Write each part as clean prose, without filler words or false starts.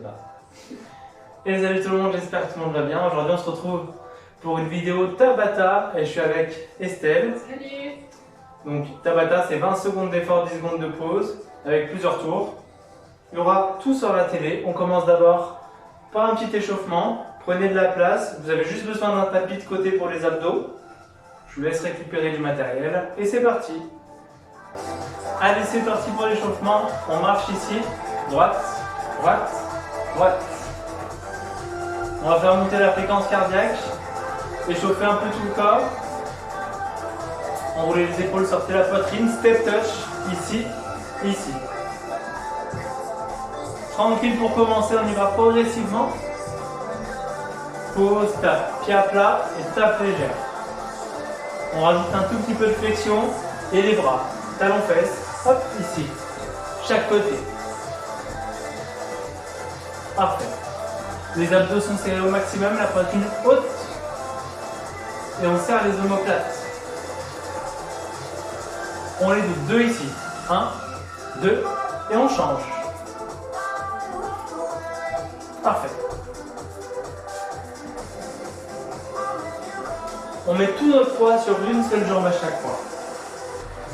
pas. Et salut tout le monde, j'espère que tout le monde va bien. Aujourd'hui on se retrouve pour une vidéo Tabata et je suis avec Estelle. Salut. Donc Tabata c'est 20 secondes d'effort, 10 secondes de pause avec plusieurs tours. Il y aura tout sur la télé. On commence d'abord par un petit échauffement. Prenez de la place, vous avez juste besoin d'un tapis de côté pour les abdos. Je vous laisse récupérer du matériel et c'est parti. Allez, c'est parti pour l'échauffement. On marche ici, droite, droite, droite. On va faire monter la fréquence cardiaque, échauffer un peu tout le corps. Enroulez les épaules, sortez la poitrine, step touch, ici, ici. Tranquille pour commencer, on y va progressivement. Pause, tape, pied à plat et tape légère. On rajoute un tout petit peu de flexion et les bras. Talons fesses, hop, ici. Chaque côté. Parfait. Les abdos sont serrés au maximum, la poitrine haute. Et on serre les omoplates. On les doute. 2 ici. 1, 2, et on change. Parfait. On met tout notre poids sur une seule jambe à chaque fois.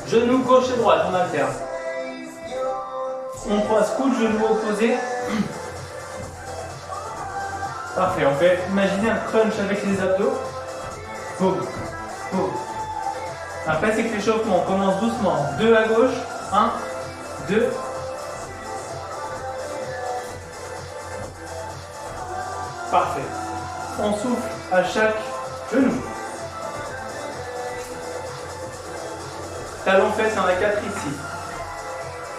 Genou gauche et droite, on alterne. On croise coude, genou opposé. Parfait, on fait imaginer un crunch avec les abdos. Boum, boum. La pratique l'échauffement, on commence doucement. 2 à gauche, 1, 2. Parfait. On souffle à chaque genou. Talons fesses, il y en a 4 ici.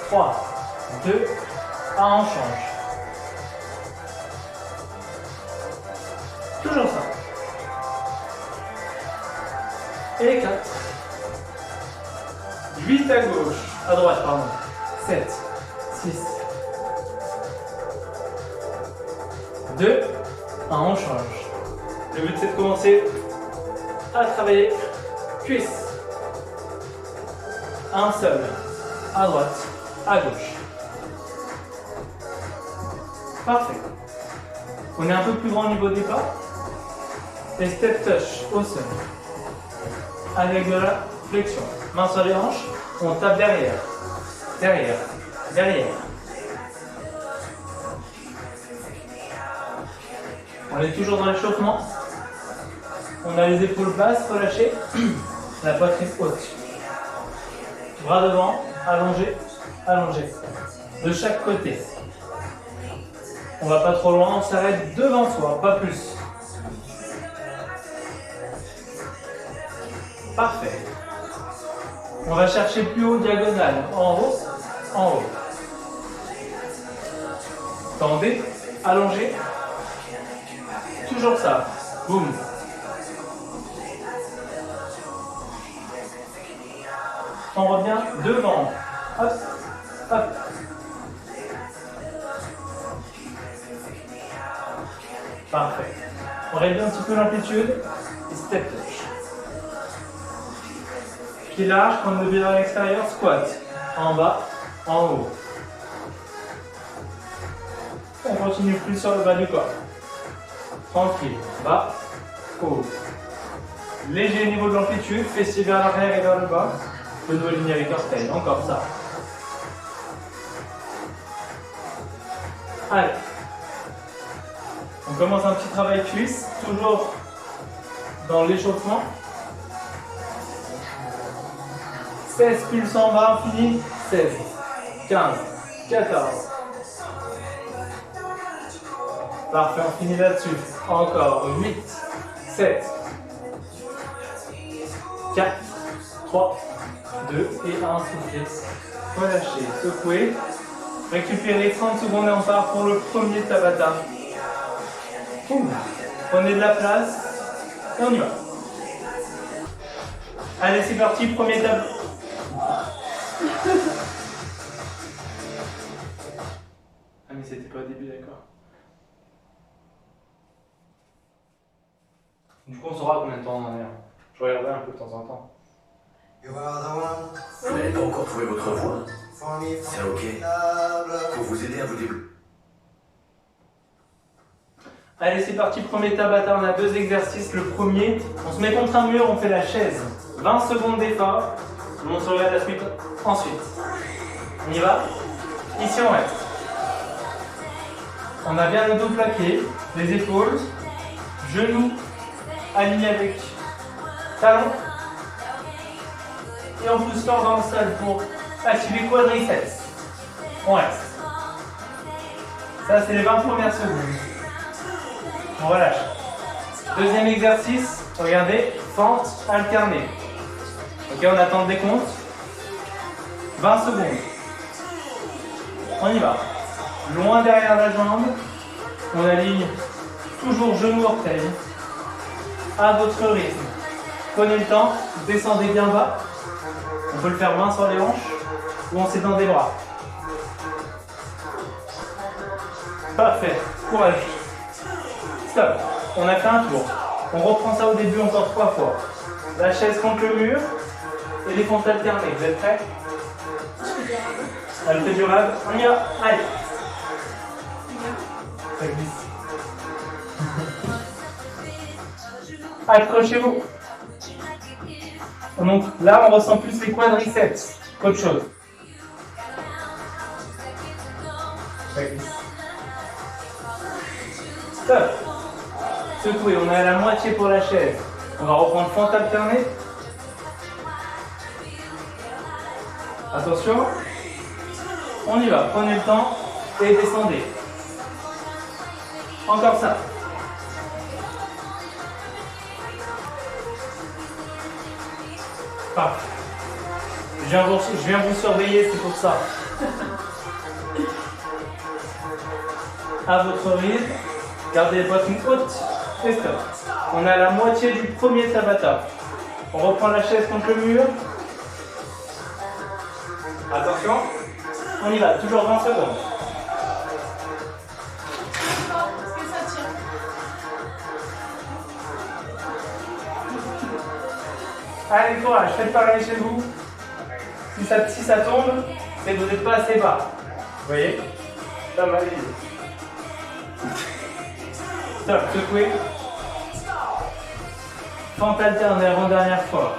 3, 2, 1, on change. Toujours ça. Et 4. 8 à gauche, à droite, pardon. 7, 6, 2, 1, on change. Le but c'est de commencer à travailler cuisses. Un seul, à droite, à gauche. Parfait. On est un peu plus grand au niveau des pas. Et step touch au sol. Avec de la flexion. Main sur les hanches, on tape derrière. Derrière, derrière. On est toujours dans l'échauffement. On a les épaules basses, relâchées. La poitrine haute. Bras devant, allongé, allongé. De chaque côté. On va pas trop loin, on s'arrête devant soi, pas plus. Parfait. On va chercher plus haut, diagonale. En haut, en haut. Tendez, allongé. Toujours ça. Boum. On revient devant. Hop, hop. Parfait. On réduit un petit peu l'amplitude et step touch. Pied large, comme le pied à l'extérieur, squat. En bas, en haut. On continue plus sur le bas du corps. Tranquille. Bas, haut. Léger niveau de l'amplitude, fessier vers l'arrière et vers le bas. Genou aligné avec orteil, encore ça. Allez. On commence un petit travail cuisse, toujours dans l'échauffement. 16 pulses en bas, on finit. 16, 15, 14. Parfait, on finit là-dessus. Encore 8, 7, 4, 3, 2 et 1, soufflez. Relâchez, secouez. Récupérez 30 secondes et on part pour le premier Tabata. Prenez de la place et on y va. Allez, c'est parti, premier Tabata. Ah mais c'était pas au début, d'accord. Du coup on saura combien de temps on en est. Je regardais un peu de temps en temps. Vous n'avez pas encore trouvé votre voie? C'est ok. Pour vous aider à vous débloquer. Allez, c'est parti, premier Tabata, on a 2 exercices. Le premier, on se met contre un mur, on fait la chaise. 20 secondes d'effort, on se regarde la suite ensuite. On y va? Ici, on reste. On a bien le dos plaqué, les épaules, genoux alignés avec talons. Et on pousse fort dans le sol pour activer quadriceps. On reste. Ça, c'est les 20 premières secondes. On relâche. Deuxième exercice, regardez, fente alternée. Ok, on attend le décompte. 20 secondes. On y va. Loin derrière la jambe. On aligne toujours genou orteil. À votre rythme. Prenez le temps, descendez bien bas. On peut le faire main sur les hanches ou on s'étend des bras. Parfait. Courage. Stop. On a fait un tour. On reprend ça au début encore 3 fois. La chaise contre le mur et les fentes alternées. Vous êtes prêts? Elle fait durable. On y va. Allez. Ça glisse. Accrochez-vous. Donc là, on ressent plus les quadriceps qu'autre chose. Ça glisse. Stop. Secouez, on est à la moitié pour la chaise. On va reprendre fente alternée. Attention. On y va, prenez le temps et descendez. Encore ça. Parfait. Je viens vous surveiller, c'est pour ça. À votre rythme, gardez les poitrines hautes et stop. On est à la moitié du premier Tabata. On reprend la chaise contre le mur. Attention. On y va, toujours 20 secondes. Est-ce que ça tient? Allez, courage, faites pareil chez vous. Si ça tombe, c'est que vous n'êtes pas assez bas. Vous voyez? Ça m'a dit. Stop, secouez. Fente alternée avant-dernière fois.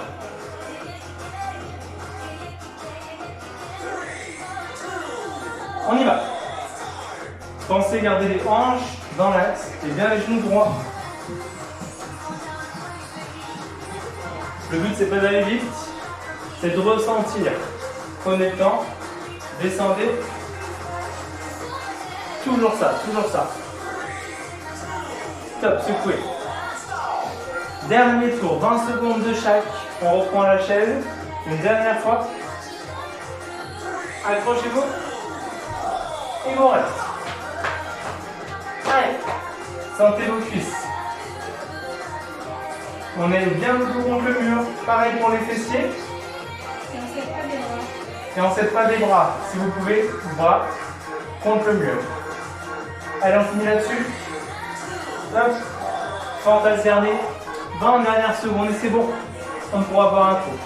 On y va. Pensez garder les hanches dans l'axe et bien les genoux droits. Le but c'est pas d'aller vite, c'est de ressentir. Prenez le temps, descendez. Toujours ça, toujours ça. Stop, secouez. Dernier tour, 20 secondes de chaque. On reprend la chaise. Une dernière fois. Accrochez-vous. Et vous restez. Allez, sentez vos cuisses. On est bien le dos contre le mur. Pareil pour les fessiers. Et on ne sait pas des bras. Et on ne cède pas des bras. Si vous pouvez, bras contre le mur. Allez, on finit là-dessus. Hop. Fente alternée. 20 dernières secondes et c'est bon. On pourra boire un coup.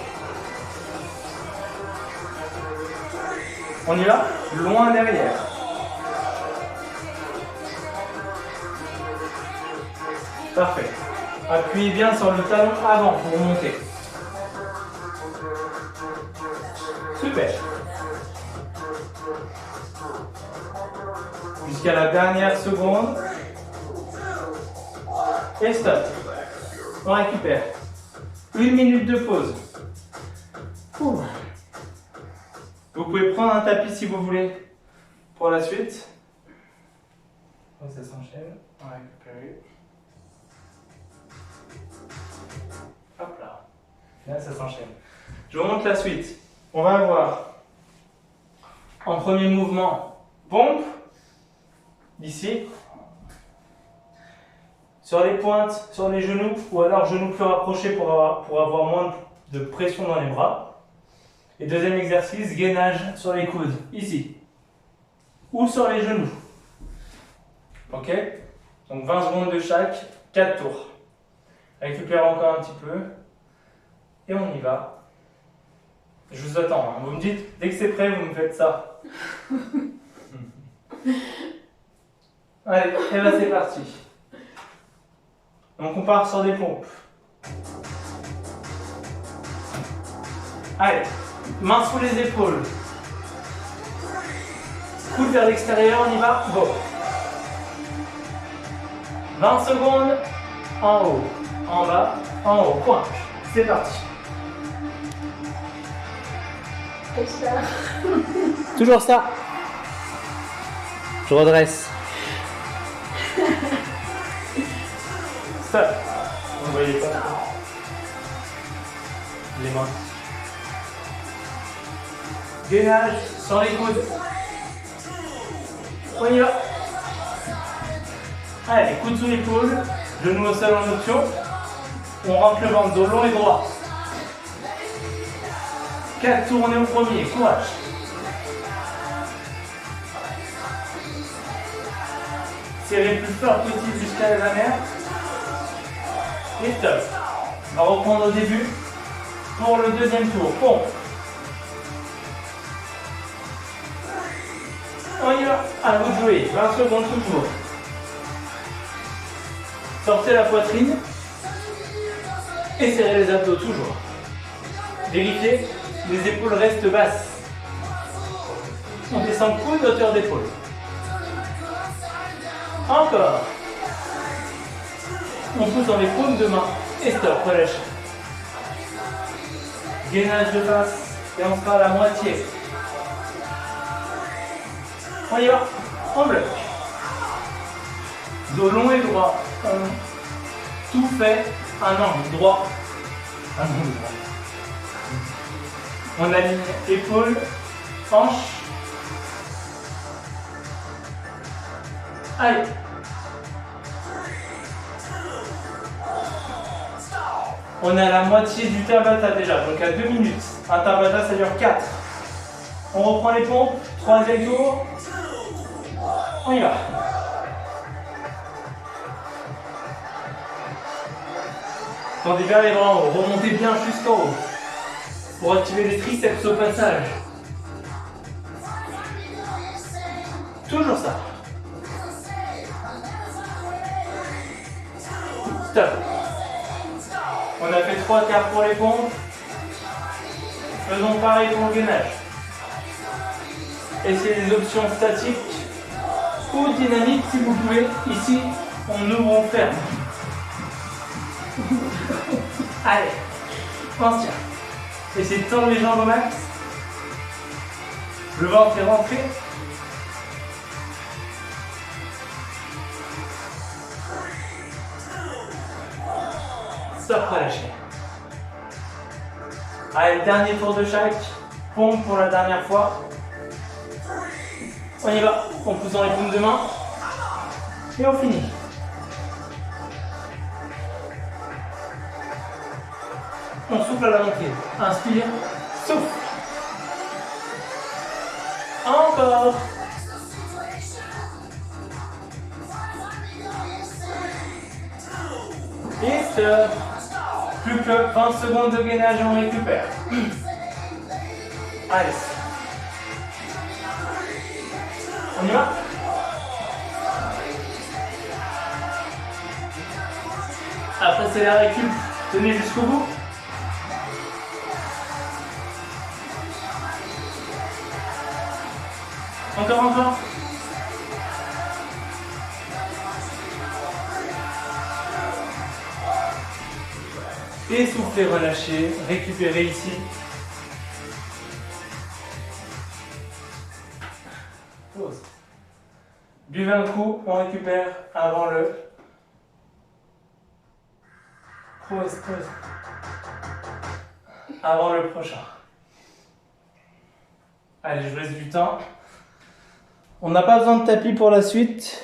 On y va? Loin derrière. Parfait. Appuyez bien sur le talon avant pour monter. Super. Jusqu'à la dernière seconde. Et stop. On récupère. 1 minute de pause. Ouh. Vous pouvez prendre un tapis si vous voulez pour la suite. Oh, ça s'enchaîne. On récupère. Hop là. Là, ça s'enchaîne. Je vous montre la suite. On va avoir en premier mouvement pompe. Ici. Sur les pointes, sur les genoux, ou alors genoux plus rapprochés pour avoir moins de pression dans les bras. Et deuxième exercice, gainage sur les coudes, ici. Ou sur les genoux. Ok? Donc 20 secondes de chaque, 4 tours. Récupérez encore un petit peu. Et on y va. Je vous attends, hein. Vous me dites, dès que c'est prêt, vous me faites ça. Allez, et là c'est parti. Donc on part sur des pompes. Allez, main sous les épaules. Coude vers l'extérieur, on y va, go. 20 secondes, en haut, en bas, en haut, point. C'est parti. Toujours ça. Je redresse. Stop. Vous ne voyez pas. Les mains. Gainage sans les coudes. On y va. Allez, coude sous l'épaule, genou au sol en option. On rentre le ventre, dos long et droit. 4 tournées au premier, courage. Serrez le plus fort possible jusqu'à la dernière. Et stop. On va reprendre au début pour le deuxième tour. Pompe. On y va. À vous de jouer. 20 secondes toujours. Sortez la poitrine. Et serrez les abdos toujours. Vérifiez, les épaules restent basses. On descend coude, hauteur d'épaule. Encore. On pousse dans les paumes de main. Et stop, relâchez. Gainage de face. Et on sera à la moitié. On y va. En bloc. Dos long et droit. Tout fait un angle droit. Un angle droit. On aligne épaules, hanches. Allez. On est à la moitié du Tabata déjà, donc à 2 minutes. Un Tabata, ça dure 4. On reprend les pompes, troisième tour. On y va. Tendez bien les bras en haut, remontez bien jusqu'en haut. Pour activer les triceps au passage. Toujours ça. Stop. On a fait 3 quarts pour les pompes. Faisons pareil pour le gainage. Et c'est des options statiques ou dynamiques si vous pouvez. Ici, on ouvre, on ferme. Allez, on se tient. Essayez de tendre les jambes au max. Le ventre est rentré. Stop, relâchez. Allez, dernier tour de chaque. Pompe pour la dernière fois. On y va. On pousse dans les paumes de main. Et on finit. On souffle à la montée. Inspire. Souffle. Encore. Et stop. Plus que 20 secondes de gainage, on récupère. Allez. On y va. Après c'est la récup. Tenez jusqu'au bout. Encore, encore. Et soufflez, relâchez, récupérez ici. Pause. Buvez un coup, on récupère avant le. Pause, pause. Avant le prochain. Allez, je laisse du temps. On n'a pas besoin de tapis pour la suite.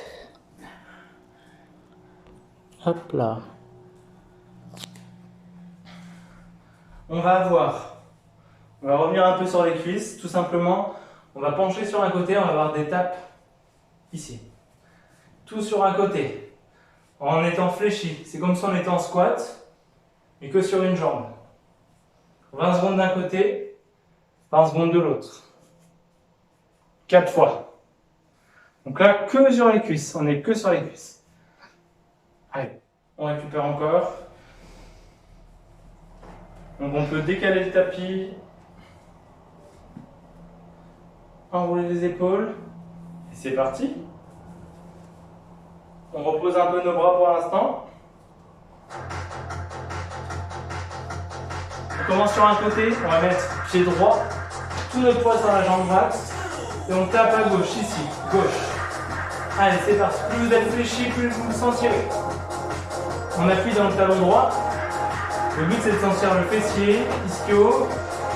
Hop là. On va revenir un peu sur les cuisses, tout simplement. On va pencher sur un côté, on va avoir des tapes ici. Tout sur un côté, en étant fléchi. C'est comme si on était en squat, mais que sur une jambe. 20 secondes d'un côté, 20 secondes de l'autre. 4 fois. Donc là, que sur les cuisses, on est que sur les cuisses. Allez, On récupère encore. Donc on peut décaler le tapis, enrouler les épaules, et c'est parti. On repose un peu nos bras pour l'instant. On commence sur un côté, on va mettre pied droit, tout notre poids sur la jambe droite, et on tape à gauche, ici, gauche. Allez, c'est parti. Plus vous êtes fléchi, plus vous vous sentirez. On appuie dans le talon droit. Le but c'est de sentir le fessier, ischio,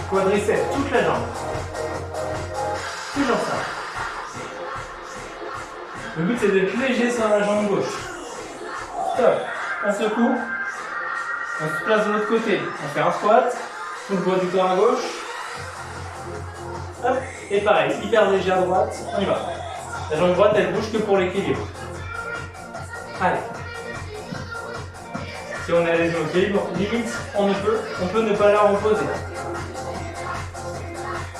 quadriceps, toute la jambe. Toujours ça. Le but c'est d'être léger sur la jambe gauche. Top. On secoue. On se place de l'autre côté. On fait un squat. Tout le poids du corps à gauche. Hop. Et pareil, hyper léger à droite. On y va. La jambe droite elle bouge que pour l'équilibre. Allez. Si on est à l'aise au équilibre, limite, on peut ne pas la reposer.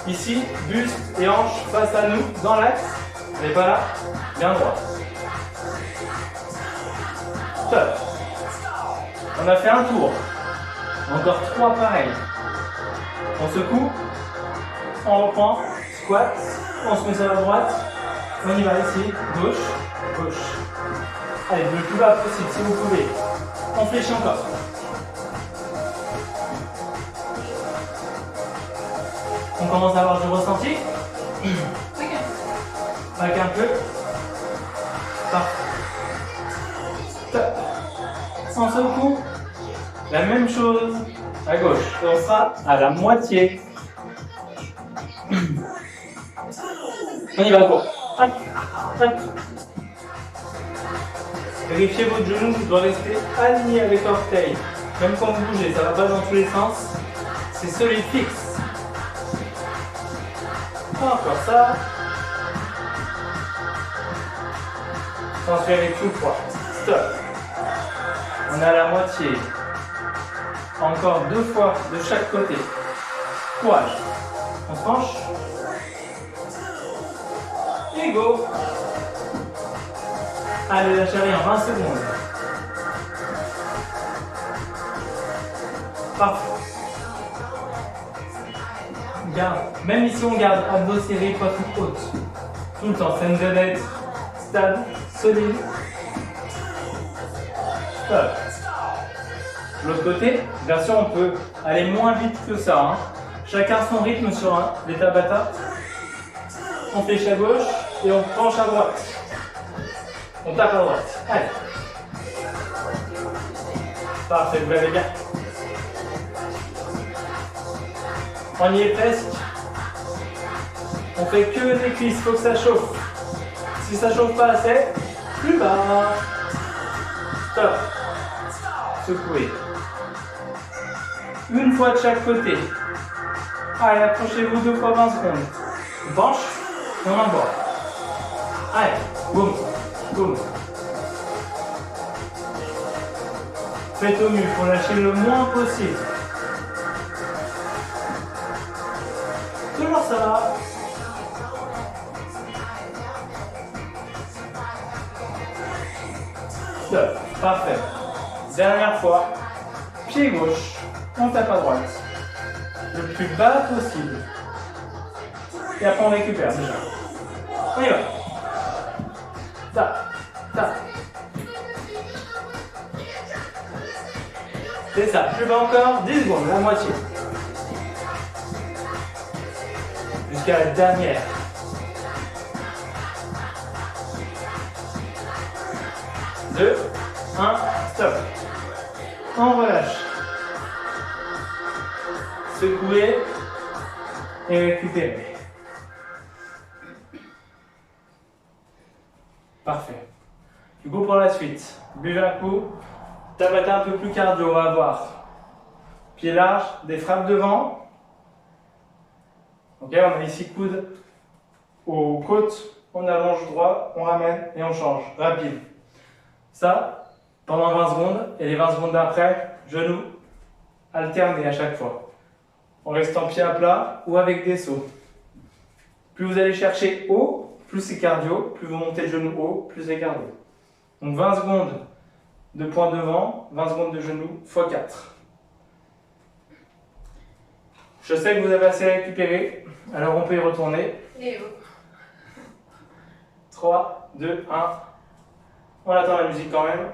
Ici, buste et hanche face à nous, dans l'axe, mais pas là, bien droit. Top. On a fait un tour. Encore 3 pareils. On secoue, on reprend, squat, on se met sur la droite, on y va ici, gauche, gauche. Allez, le plus bas possible si vous pouvez. On fléchit encore. On commence à avoir du ressenti. Avec un peu. Parfait. Top. On secoue. La même chose à gauche. Et on sera à la moitié. On y va, go. Hop. Hop. Vérifiez votre genou, vous doit rester aligné avec l'orteil. Même quand vous bougez, ça ne va pas dans tous les sens. C'est solide fixe. Encore ça. Transférez tout le poids. Stop. On est à la moitié. Encore 2 fois de chaque côté. Courage. On se penche. Et go. Allez, lâchez rien, 20 secondes. Parfait. Garde. Même ici, on garde abdos serrés, poitrine haute. Tout le temps, ça nous aide à être stable, solide. Stop. De l'autre côté, bien sûr, on peut aller moins vite que ça. Hein. Chacun son rythme sur les Tabata. On fléchit à gauche et on penche à droite. On tape à droite. Allez. Parfait, vous l'avez bien. On y est presque. On fait que les cuisses, il faut que ça chauffe. Si ça chauffe pas assez, plus bas. Stop. Secouez. Une fois de chaque côté. Allez, approchez-vous 2 fois 20 secondes. On penche et on envoie. Allez, boum. Boum. Faites au mieux, il faut lâcher le moins possible. Toujours ça va. Stop. Parfait. Dernière fois. Pied gauche. On tape à droite. Le plus bas possible. Et après on récupère déjà. On y va. Tape. Tape. C'est ça. Plus bas encore. 10 secondes. La moitié. Jusqu'à la dernière. 2, 1, stop. On relâche. Secouez et récupérez. Parfait. Du coup, pour la suite, buvez un coup. Tabata un peu plus cardio, on va avoir pied large, des frappes devant. Ok, on a ici coude aux côtes, on allonge droit, on ramène et on change. Rapide. Ça, pendant 20 secondes, et les 20 secondes d'après, genoux alternés à chaque fois. En restant pied à plat ou avec des sauts. Plus vous allez chercher haut, plus c'est cardio, plus vous montez le genou haut, plus c'est cardio. Donc 20 secondes 2 points devant, 20 secondes de genoux, x 4. Je sais que vous avez assez récupéré, alors on peut y retourner. Et 3, 2, 1. On attend la musique quand même.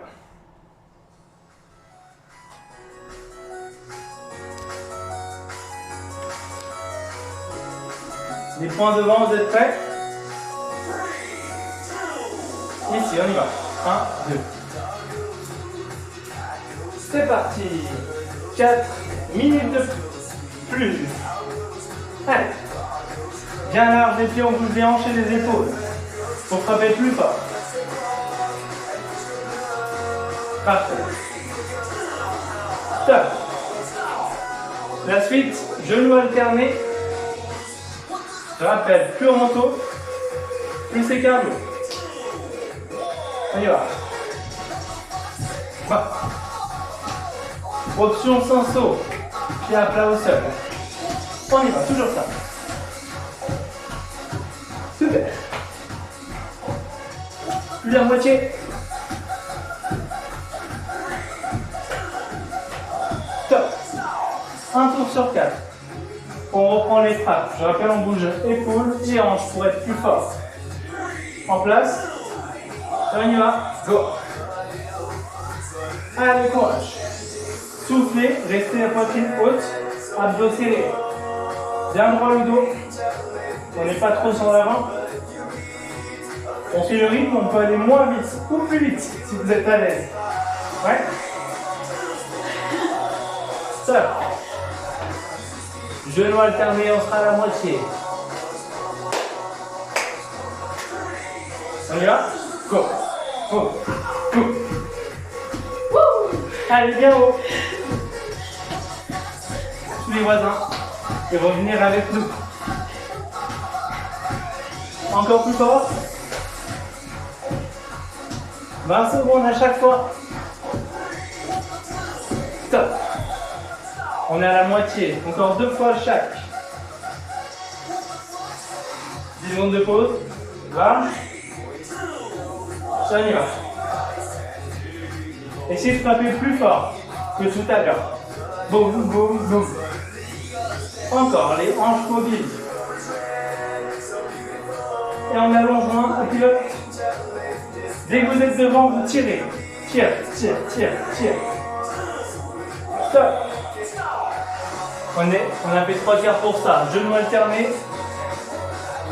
Les points devant, vous êtes prêts? Ici, on y va. 1, 2. C'est parti. 4 minutes de plus. Allez. Bien large les pieds, on bouge les hanches et les épaules. Pour frapper plus fort. Parfait. Stop. La suite, genoux alternés. Je rappelle, plus on monte haut, plus c'est cardio. On y va. Option sans saut. Pied à plat au sol. On y va, toujours ça. Super. Plus la moitié. Top. Un tour sur 4. On reprend les frappes. Je rappelle, on bouge épaules et hanches pour être plus fort. En place. On y va. Go. Allez, courage. Soufflez, restez la poitrine haute, abdos serrés. Bien droit le dos. On n'est pas trop sur l'avant. On suit le rythme, on peut aller moins vite ou plus vite si vous êtes à l'aise. Ouais. Stop. Genoux alternés, on sera à la moitié. On y va? Go. Go. Go. Allez, bien haut. Tous les voisins. Ils vont venir avec nous. Encore plus fort. 20 secondes à chaque fois. Stop. On est à la moitié. Encore 2 fois chaque. 10 secondes de pause. 20. Ça y va. Essayez de frapper plus fort que tout à l'heure. Boum, boum, boum. Encore les hanches mobiles. Et en allongeant, on pilote. Dès que vous êtes devant, vous tirez. Tire, tire, tire, tire. Stop. On a fait 3 quarts pour ça. Genoux alternés.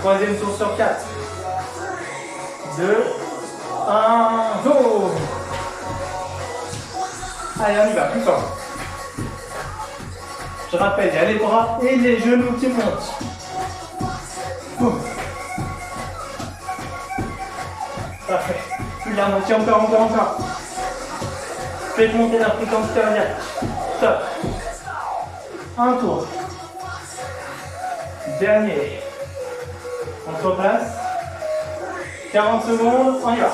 3e tour sur 4. 2, 1, go. Allez, on y va, plus fort. Je rappelle, il y a les bras et les genoux qui montent. Boum. Parfait. Plus la moitié, encore. Faites monter la fréquence cardiaque. Stop. Un tour. Dernier. On se replace. 40 secondes, on y va.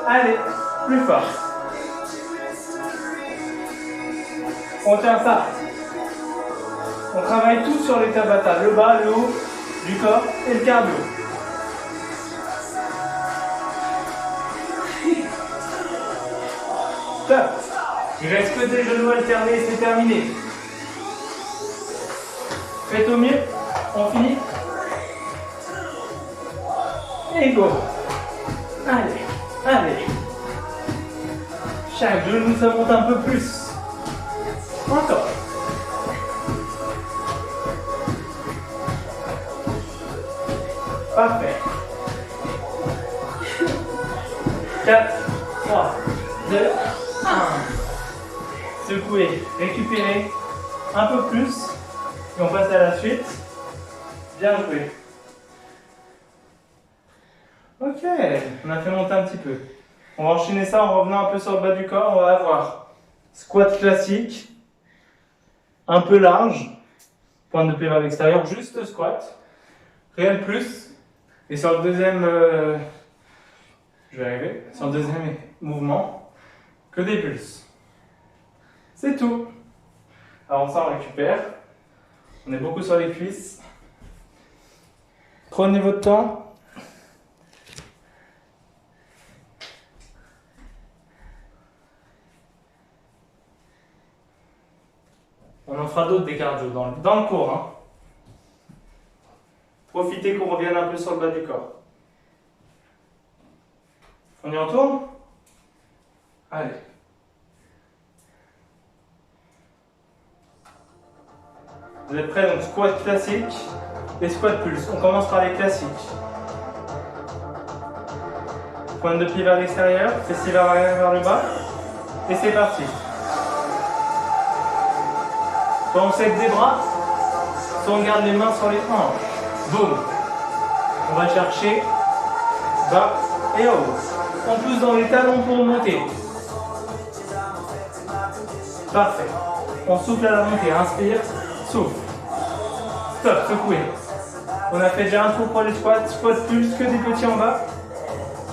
Allez, plus fort. On tient ça. On travaille tout sur les tabata, le bas, le haut du corps et le cardio. Stop. Il reste que des genoux alternés, c'est terminé. Faites au mieux, on finit. Et go. Allez. Chaque genou, ça monte un peu plus. Encore. Parfait. 4, 3, 2, 1. Secouez, récupérez un peu plus. Et on passe à la suite. Bien joué. Ok, on a fait monter un petit peu. On va enchaîner ça en revenant un peu sur le bas du corps. On va avoir squat classique, un peu large, pointe de pied vers l'extérieur, juste squat, réel plus. Et sur le deuxième, je vais arriver, sur le deuxième mouvement, que des pulses. C'est tout. Alors ça, on récupère. On est beaucoup sur les cuisses. Prenez votre temps. fera d'autres des cardio dans le cours. Hein. Profitez qu'on revienne un peu sur le bas du corps. On y retourne? Allez. Vous êtes prêts? Donc squat classique et squat pulse. On commence par les classiques. Pointe de pied vers l'extérieur, fessier vers l'arrière vers le bas. Et c'est parti. Soit on s'aide des bras, soit on garde les mains sur les hanches. Boum. On va chercher bas et haut. On pousse dans les talons pour monter. Parfait. On souffle à la montée. Inspire, souffle. Stop, secouez. On a fait déjà un tour pour les squats. Squat pulse, que des petits en bas.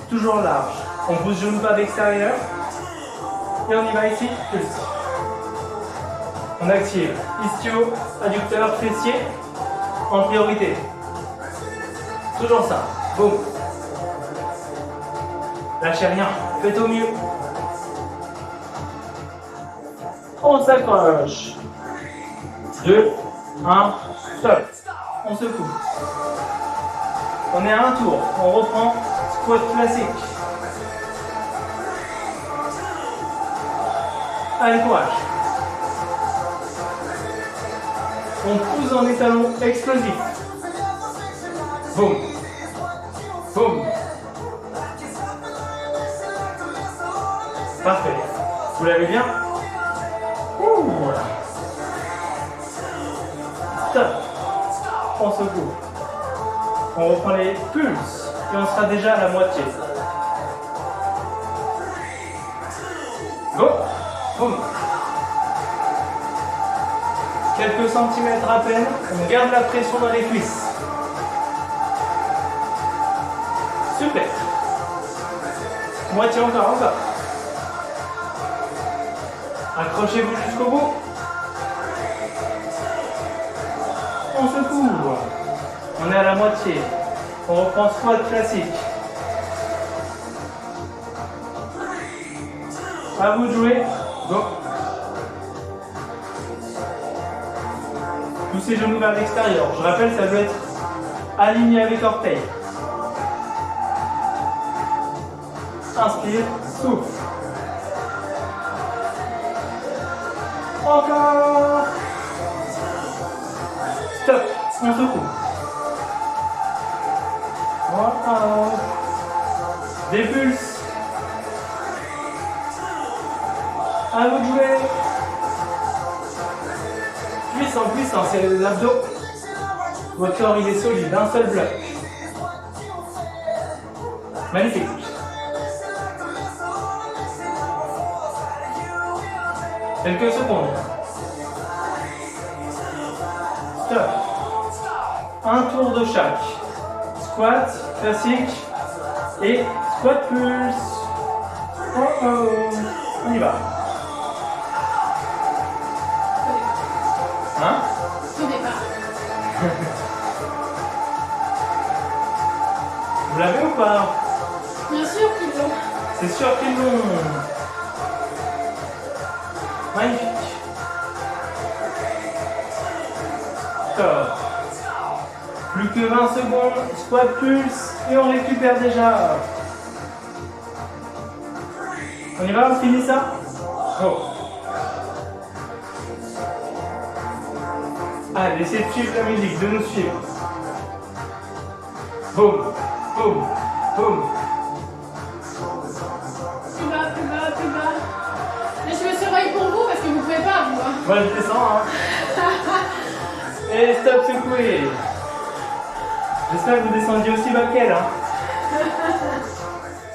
Toujours large. On pousse genou vers l'extérieur. Et on y va ici, pulse. On active ischio, adducteur, fessier en priorité. Toujours ça. Boum. Lâchez rien. Faites au mieux. On s'accroche. 2, 1, stop. On secoue. On est à un tour. On reprend squat classique. Allez, courage. On pousse dans les talons explosifs. Boum. Boum. Parfait. Vous l'avez bien? Ouh. Stop. On secoue. On reprend les pulses et on sera déjà à la moitié. Go. Boum. Quelques centimètres à peine. On garde la pression dans les cuisses. Super. Moitié encore. Accrochez-vous jusqu'au bout. On secoue. On est à la moitié. On reprend squat classique. À vous de jouer. Go. Poussez genoux vers l'extérieur. Je rappelle, ça doit être aligné avec orteil. Inspire, souffle. Encore. Stop. On secoue. Voilà. Des pulses. À vous de jouer. Puissant, puissant, c'est l'abdos. Votre corps il est solide, un seul bloc. Magnifique. Quelques secondes. Stop. Un tour de chaque. Squat, classique et squat pulse. Oh oh. On y va. Hein? Au départ. Vous l'avez ou pas? Bien sûr qu'ils l'ont. C'est sûr qu'ils l'ont. Magnifique. Top. Plus que 20 secondes, squat pulse et on récupère déjà. On y va, on finit ça? Oh. Allez, essayez de suivre la musique, de nous suivre. Boum, boum, boum. Plus bas, plus bas, plus bas. Mais je me surveille pour vous parce que vous pouvez pas, vous. Hein. Moi, je descends. Hein. Et stop, secouez. J'espère que vous descendiez aussi bas qu'elle. Hein.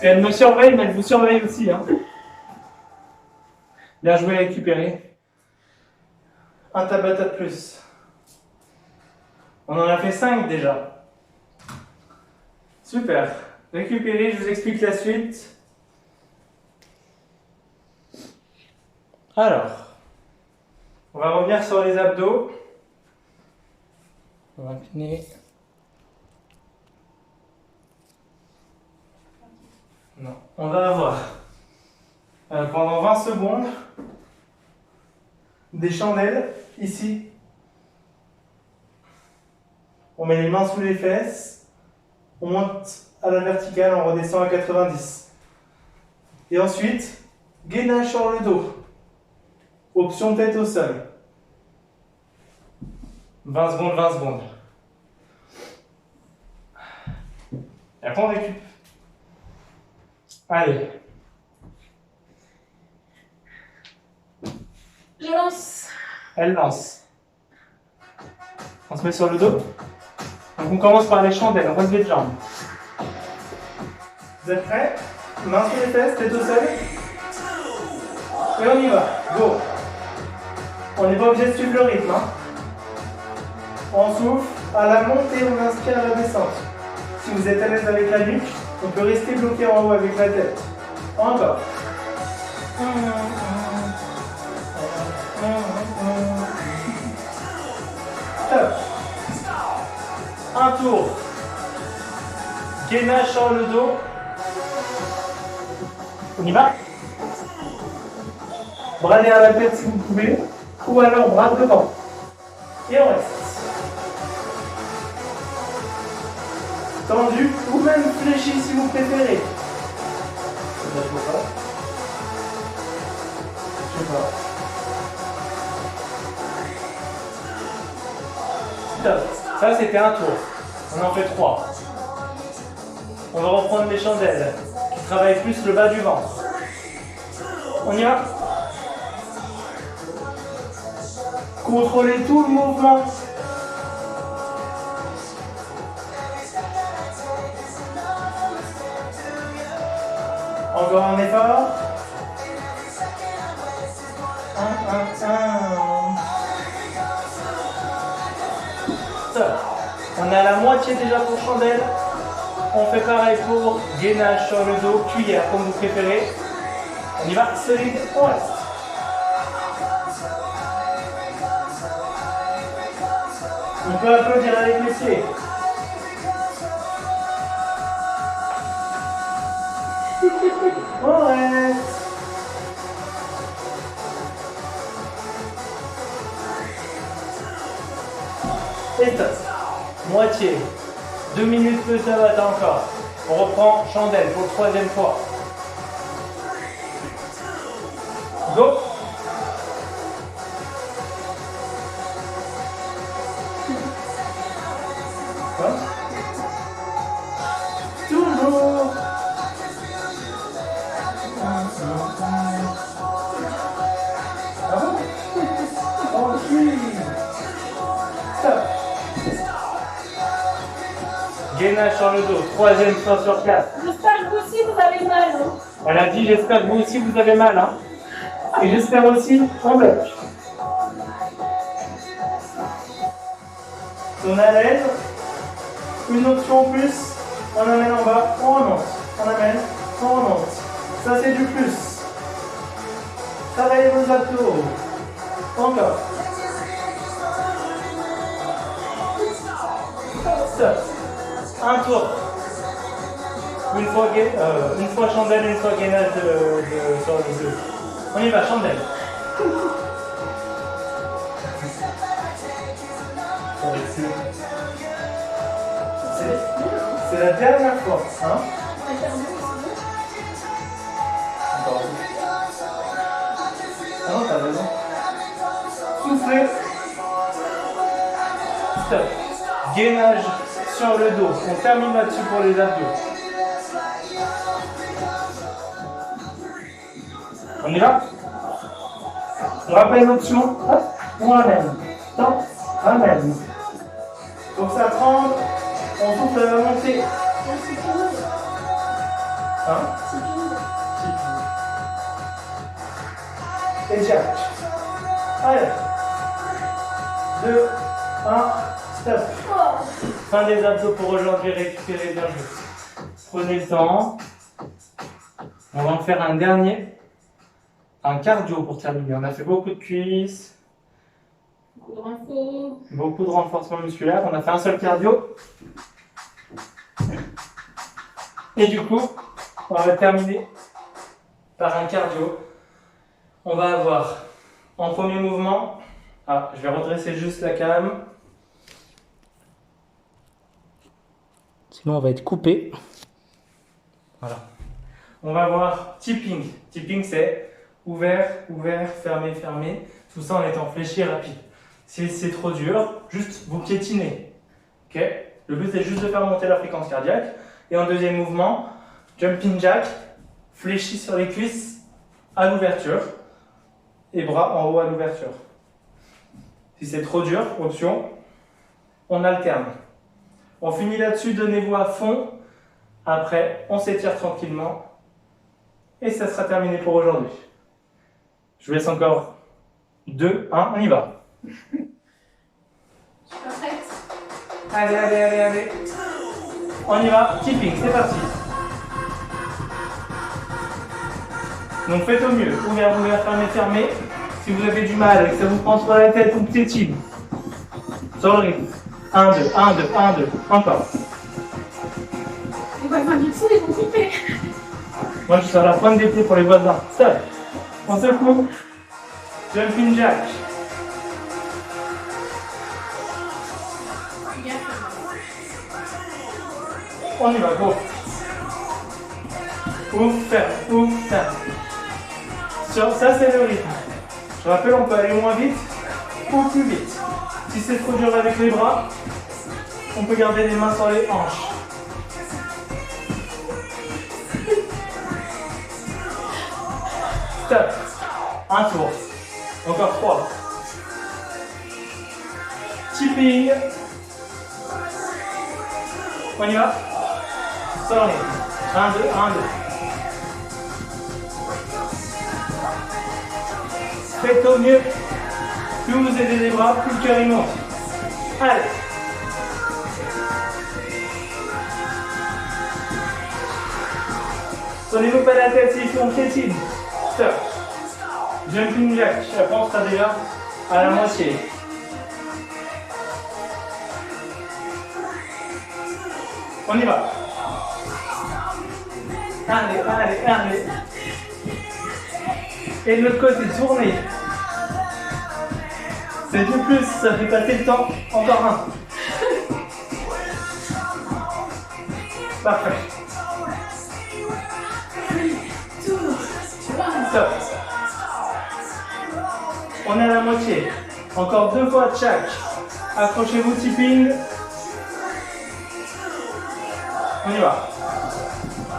Et elle me surveille, mais elle vous surveille aussi. Hein. Bien joué à récupérer. Un Tabata de plus. On en a fait 5 déjà. Super. Récupérez, je vous explique la suite. Alors, on va revenir sur les abdos. On va incliner. Non, on va avoir pendant 20 secondes des chandelles ici. On met les mains sous les fesses. On monte à la verticale, on redescend à 90. Et ensuite, gainage sur le dos. Option tête au sol. 20 secondes, 20 secondes. Et après on récupère. Allez. Je lance. Elle lance. On se met sur le dos. Donc on commence par les chandelles, relevé de jambes. Vous êtes prêts? Main sur les fesses, tête au sol. Et on y va. Go. On n'est pas obligé de suivre le rythme. Hein. On souffle. À la montée, on inspire à la descente. Si vous êtes à l'aise avec la nuque, on peut rester bloqué en haut avec la tête. Encore. Top. Un tour. Gainage sur le dos. On y va. Bras derrière la tête si vous pouvez. Ou alors bras devant. Et on reste. Tendu ou même fléchi si vous préférez. Je sais pas. Stop. Ça c'était un tour. On en fait 3. On va reprendre les chandelles qui travaillent plus le bas du ventre. On y va. Contrôlez tout le mouvement. Encore un effort. 1, 1, 1. Stop. On est à la moitié déjà pour chandelle. On fait pareil pour gainage sur le dos, cuillère comme vous préférez. On y va, solide, on reste. On peut applaudir avec les pieds. On reste. Et top. Moitié. 2 minutes de Tabata encore. On reprend chandelle pour la 3e fois. Go. Quoi? Toujours. Ah bon? Tranquille. Stop. Gainage sur le dos, 3e fois sur 4. J'espère que vous aussi vous avez mal. Hein. Elle a dit j'espère que vous aussi vous avez mal. Hein. Et j'espère aussi en bloc. On a l'aise. Une option en plus. On amène en bas, on remonte. On amène, on remonte. Ça c'est du plus. Travaillez vos abdos. Encore. Stop. Un tour. Une fois chandelle, une fois gainage sur les deux. On y va, chandelle. C'est la dernière fois. Hein? Encore. Ah non, t'as raison. Soufflez. Stop. Gainage sur le dos. On termine là-dessus pour les abdos. On y va? On rappelle l'option. Hop, on ramène. Stop, ramène. Pour que ça tremble, on souffle à la montée. Hein? Et jack. Allez. 2, 1, stop. Fin des abdos pour aujourd'hui récupérer bien joué. Prenez le temps. On va en faire un dernier. Un cardio pour terminer. On a fait beaucoup de cuisses. Beaucoup de renforcement musculaire. On a fait un seul cardio. Et du coup, on va terminer par un cardio. On va avoir en premier mouvement Ah, je vais redresser juste la cam. Sinon, on va être coupé. Voilà. On va voir tipping. Tipping, c'est ouvert, ouvert, fermé, fermé. Tout ça en étant fléchi rapide. Si c'est trop dur, juste vous piétinez. Ok? Le but est juste de faire monter la fréquence cardiaque. Et en deuxième mouvement, jumping jack, fléchi sur les cuisses à l'ouverture et bras en haut à l'ouverture. Si c'est trop dur, option, on alterne. On finit là-dessus, donnez-vous à fond. Après, on s'étire tranquillement. Et ça sera terminé pour aujourd'hui. Je vous laisse encore 2, 1, on y va. Je suis pas prête. Allez, allez, allez, allez. On y va, tipping, c'est parti. Donc faites au mieux, ouvert, ouvert, fermé, fermé. Si vous avez du mal et que ça vous prend sur la tête, on piétine. Sur le rythme. 1, 2, 1, 2, 1, 2, encore. Les voisins du dessous, ils vont couper. Moi je suis sur la pointe des pieds pour les voisins. Stop. On secoue. Jumping jack. On y va, go. Ouvre, ferme, ouvre, ferme. Ça c'est le rythme. Je rappelle, on peut aller moins vite ou plus vite. Si c'est trop dur avec les bras, on peut garder les mains sur les hanches. Stop. Un tour. Encore 3. Tipping. On y va. Sur le rythme. 1, 2, 1, 2. Faites au mieux. Plus vous aidez les bras, plus le cœur il monte. Allez. Prenez-vous pas la tête s'il faut, on piétine. Stop. Jumping jack. Après on sera déjà à la moitié. On y va. Allez, allez, allez. Et de l'autre côté, tournez. C'est du plus, ça fait passer le temps. Encore un. Parfait. Stop. On est à la moitié. Encore 2 fois chaque. Accrochez-vous, tipping. On y va.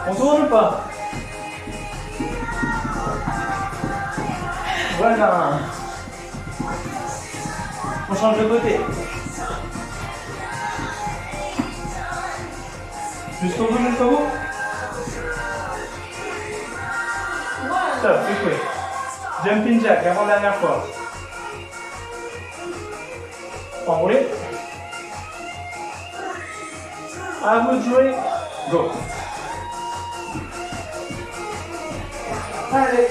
On tourne ou pas? Voilà. On change de côté. Jusqu'au bout, jusqu'au bout. Stop, écoutez. Jumping jack, avant-dernière fois. Enroulez. À vous de jouer. Go. Allez.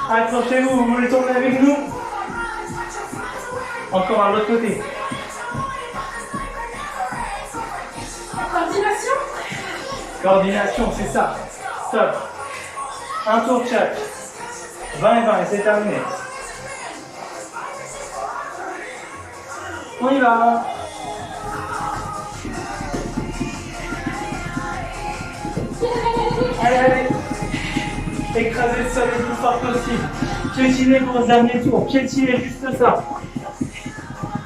Accrochez-vous, vous voulez tourner avec nous? Encore à l'autre côté. Coordination. Coordination, c'est ça. Stop. Un tour chaque. 20 et 20 et c'est terminé. On y va. Allez, allez. Écrasez le sol le plus fort possible. Piétinez pour le dernier tour. Piétinez juste ça.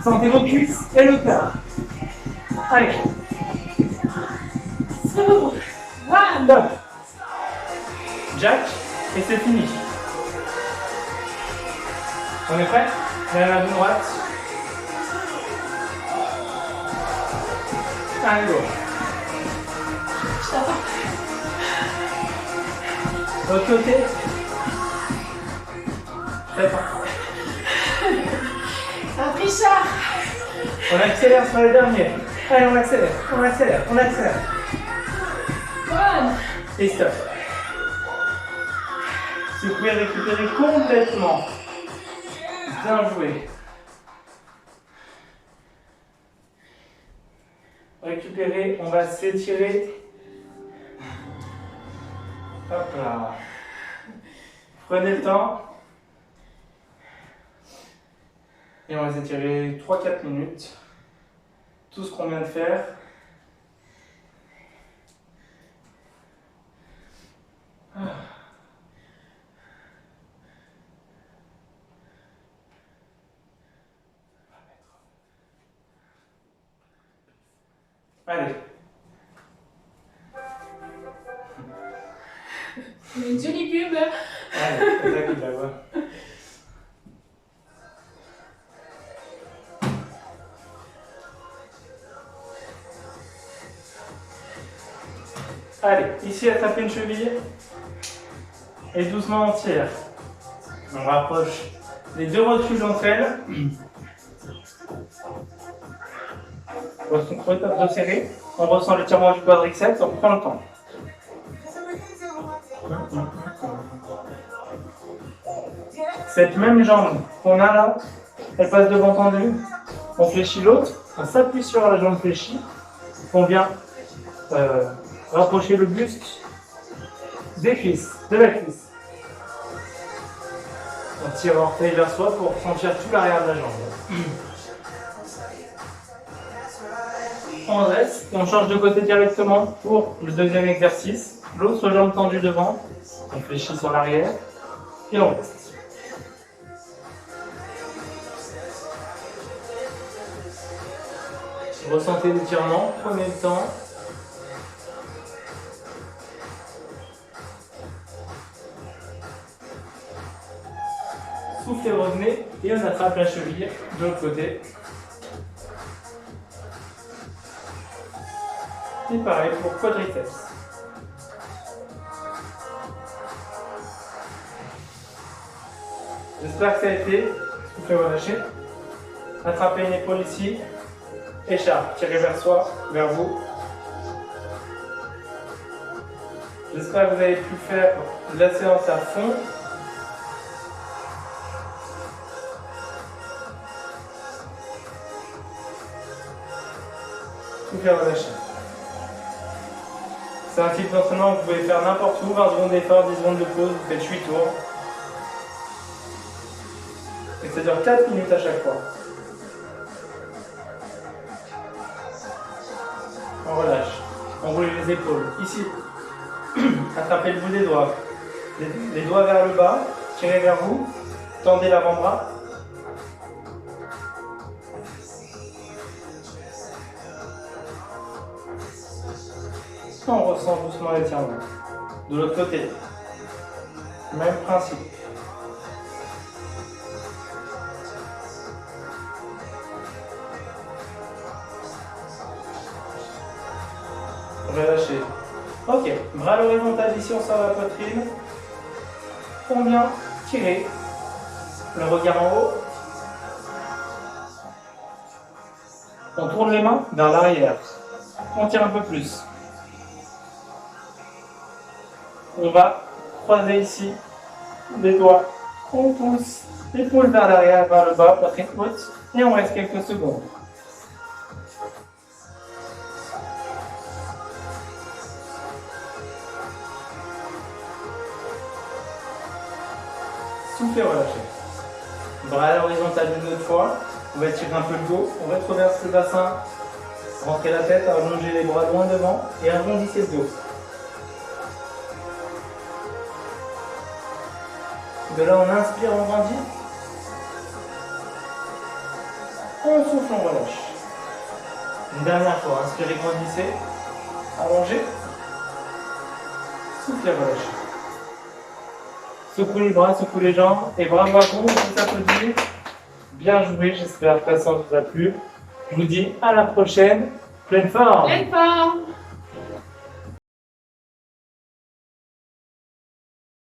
Sentez vos cuisses et le cœur. Allez. Stop. Stop. Jack. Et c'est fini. On est prêt? La main de droite. Allez, go. Je t'attends. L'autre côté. T'attends. Un trichard. On accélère sur le dernier. Allez, on accélère, on accélère, on accélère. Bonne. Et stop. Si vous pouvez récupérer complètement. Bien joué. Récupérer, on va s'étirer. Hop là. Prenez le temps. Et on va s'étirer 3-4 minutes. Tout ce qu'on vient de faire. Allez. Une jolie pub. Allez, attaque de la voix. Allez, ici attrapez une cheville et doucement on tire. On rapproche les deux rotules entre elles. Resserré. On ressent l'étirement du quadriceps, on prend le temps. Cette même jambe qu'on a là, elle passe devant tendue. On fléchit l'autre, on s'appuie sur la jambe fléchie. On vient rapprocher le buste des cuisses, de la cuisse. On tire l'orteil vers soi pour sentir tout l'arrière de la jambe. On reste et on change de côté directement pour le deuxième exercice. L'autre jambe tendue devant, on fléchit sur l'arrière et on reste. Ressentez l'étirement, prenez le temps. Soufflez, revenez et on attrape la cheville de l'autre côté. Et pareil pour quadriceps. J'espère que ça a été. Soufflez, relâchez. Attrapez une épaule ici. Écharpe, tirez vers soi, vers vous. J'espère que vous avez pu faire la séance à fond. Soufflez, relâchez. C'est un type d'entraînement que vous pouvez faire n'importe où, 20 secondes d'effort, 10 secondes de pause, vous faites 8 tours. Et ça dure 4 minutes à chaque fois. On relâche, on roule les épaules. Ici, attrapez le bout des doigts. Les doigts vers le bas, tirez vers vous, tendez l'avant-bras. On ressent doucement l'étirement. De l'autre côté, même principe. Relâchez. Ok, bras à l'horizontale, ici on sort la poitrine. On vient tirer. Le regard en haut. On tourne les mains vers l'arrière. On tire un peu plus. On va croiser ici les doigts. On pousse l'épaule vers l'arrière, vers le bas, poitrine haute. Et on reste quelques secondes. Soufflez, relâchez. Bras à l'horizontale une autre fois. On va étirer un peu le dos. On rétroverse le bassin. Rentrez la tête, allongez les bras loin devant et arrondissez le dos. De là, on inspire, on grandit. On souffle, on relâche. Une dernière fois, inspirez, grandissez. Allongez. Soufflez, relâchez. Secouez les bras, secouez les jambes. Et bravo à vous, on vous applaudit. Bien joué, j'espère que la séance vous a plu. Je vous dis à la prochaine. Pleine forme. Pleine forme.